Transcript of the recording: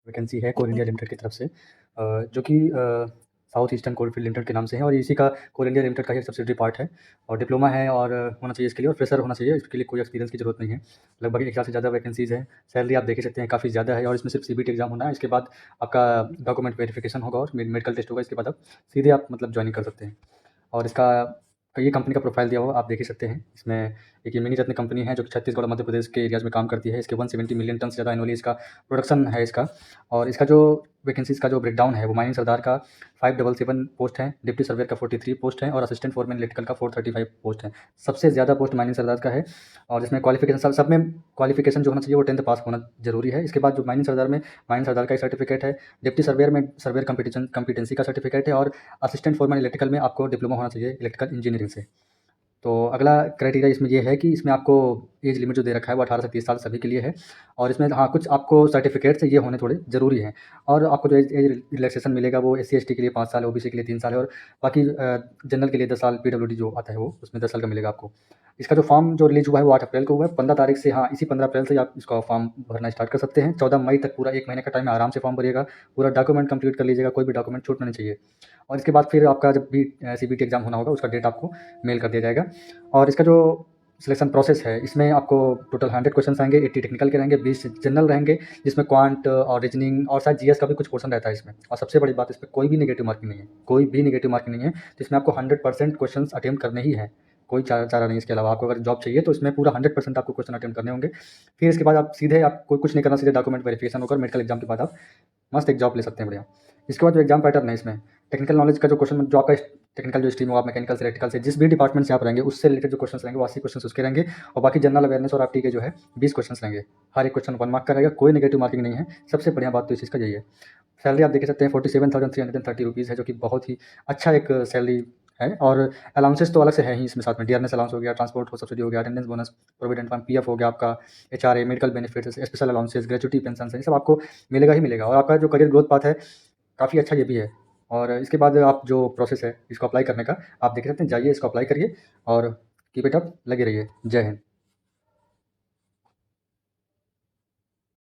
Vacancy है कोल India limited की तरफ से जो कि साउथ ईस्टर्न कोलफील्ड लिमिटेड के नाम से है और इसी का कोल इंडिया लिमिटेड का ही सब्सिडरी पार्ट है और डिप्लोमा है और होना चाहिए इसके लिए और फ्रेशर होना चाहिए। इसके लिए कोई एक्सपीरियंस की ज़रूरत नहीं है। लगभग 1 साल से ज़्यादा वैकेंसीज़ हैं। सैलरी आप देख ही सकते हैं काफ़ी ज़्यादा है और इसमें सिर्फ सीबीटी एग्जाम होना है। इसके बाद आपका डॉक्यूमेंट वेरिफिकेशन होगा और मेडिकल टेस्ट होगा। इसके बाद आप सीधे आप मतलब ज्वाइनिंग कर सकते हैं और इसका ये कंपनी का प्रोफाइल दिया हुआ आप देख ही सकते हैं। इसमें एक ये मिनी रत्न कंपनी है जो कि छत्तीसगढ़ और मध्य प्रदेश के एरियाज़ में काम करती है। इसके 170 मिलियन टन से ज़्यादा एनुअली इसका प्रोडक्शन है इसका। और इसका जो वैकेंसीज़ का जो ब्रेकडाउन है वो माइनिंग सरदार का 577 पोस्ट है, डिप्टी सर्वेयर का 43 पोस्ट है और असिस्टेंट फोरमैन इलेक्ट्रिकल का 435 पोस्ट है। सबसे ज़्यादा पोस्ट माइनिंग सरदार का है और इसमें क्वालिफिकेशन सब में क्वालिफिकेशन जो होना चाहिए वो 10th पास होना ज़रूरी है। इसके बाद जो माइनिंग सरदार का एक सर्टिफिकेट है, डिप्टी सर्वेयर में सर्वेयर कॉम्पिटेंसी का सर्टिफिकेट है और असिस्टेंट फोरमैन इलेक्ट्रिकल में आपको डिप्लोमा होना चाहिए इलेक्ट्रिकल इंजीनियरिंग से। तो अगला क्राइटेरिया इसमें ये है कि इसमें आपको एज लिमिट जो दे रखा है वो 18 से 30 साल सभी के लिए है और इसमें हाँ, कुछ आपको सर्टिफिकेट्स ये होने थोड़े ज़रूरी हैं और आपको जो एज रिलैक्सेशन मिलेगा वो SC/ST के लिए 5 साल है, OBC के लिए 3 साल है और बाकी जनरल के लिए 10 साल, PWD जो आता है वो उसमें 10 साल का मिलेगा आपको। इसका जो फॉर्म जो रिलीज़ हुआ है वो 8 अप्रैल को हुआ है। 15 तारीख से हाँ, इसी 15 अप्रैल से आप इसका फॉर्म भरना स्टार्ट कर सकते हैं। 14 मई तक पूरा 1 महीने का टाइम है, आराम से फॉर्म भरिएगा। पूरा डॉक्यूमेंट कंप्लीट कर लीजिएगा, कोई भी डॉक्यूमेंट छूटना नहीं चाहिए और इसके बाद फिर आपका जब भी CBT एग्ज़ाम होना होगा उसका डेट आपको मेल कर दिया जाएगा। और इसका जो सिलेक्शन प्रोसेस है इसमें आपको टोटल 100 क्वेश्चंस आएंगे, 80 टेक्निकल के रहेंगे, 20 जनरल रहेंगे जिसमें क्वांट और रीजनिंग और शायद GS का भी कुछ पोर्शन रहता है इसमें। और सबसे बड़ी बात इसमें कोई भी नेगेटिव मार्किंग नहीं है, कोई भी नेगेटिव मार्किंग नहीं है। तो इसमें आपको 100% क्वेश्चन अटेम्प्ट करने ही हैं, कोई चारा नहीं इसके अलावा। आपको अगर जॉब चाहिए तो इसमें पूरा 100% आपको क्वेश्चन अटेम्प्ट करने होंगे। फिर इसके बाद आप सीधे आपको कुछ नहीं करना, सीधे डॉक्यूमेंट वेरिफिकेशन होकर मेडिकल एग्जाम के बाद आप मस्त एक जॉब ले सकते हैं बढ़िया। इसके बाद जो एग्जाम पैटर्न है इसमें टेक्निकल नॉलेज का जो क्वेश्चन जो आपका टेक्निकल जो स्ट्रीम होगा, आप मैकेनिकल से इलेक्ट्रिकल से जिस भी डिपार्टमेंट से आप रहेंगे उससे रिलेटेड जो क्वेश्चन रहेंगे वो 80 क्वेश्चन उसके रहेंगे और बाकी जनरल अवेयरनेस और आपटी के जो है 20 क्वेश्चन रहेंगे। हर एक क्वेश्चन 1 मार्क का रहेगा, कोई नेगेटिव मार्किंग नहीं है। सबसे बढ़िया बात तो इस चीज़ का यही है। सैलरी आप देख सकते हैं 47,330 रुपीज़ है जो कि बहुत ही अच्छा एक सैलरी है और अलाउंसेस तो अलग से है ही इसमें। साथ में डियरनेस अलाउंस हो गया, ट्रांसपोर्ट हो सब्सिडी हो गया, attendance bonus, provident fund, PF हो गया आपका, HRA, medical benefits, special allowances, gratuity pension ये सब आपको मिलेगा ही मिलेगा। और आपका जो करियर ग्रोथ पाथ है काफ़ी अच्छा ये भी है। और इसके बाद आप जो प्रोसेस है इसको अप्लाई करने का आप देख सकते हैं, जाइए इसको अप्लाई करिए और कीप इट अप, लगे रहिए। जय हिंद।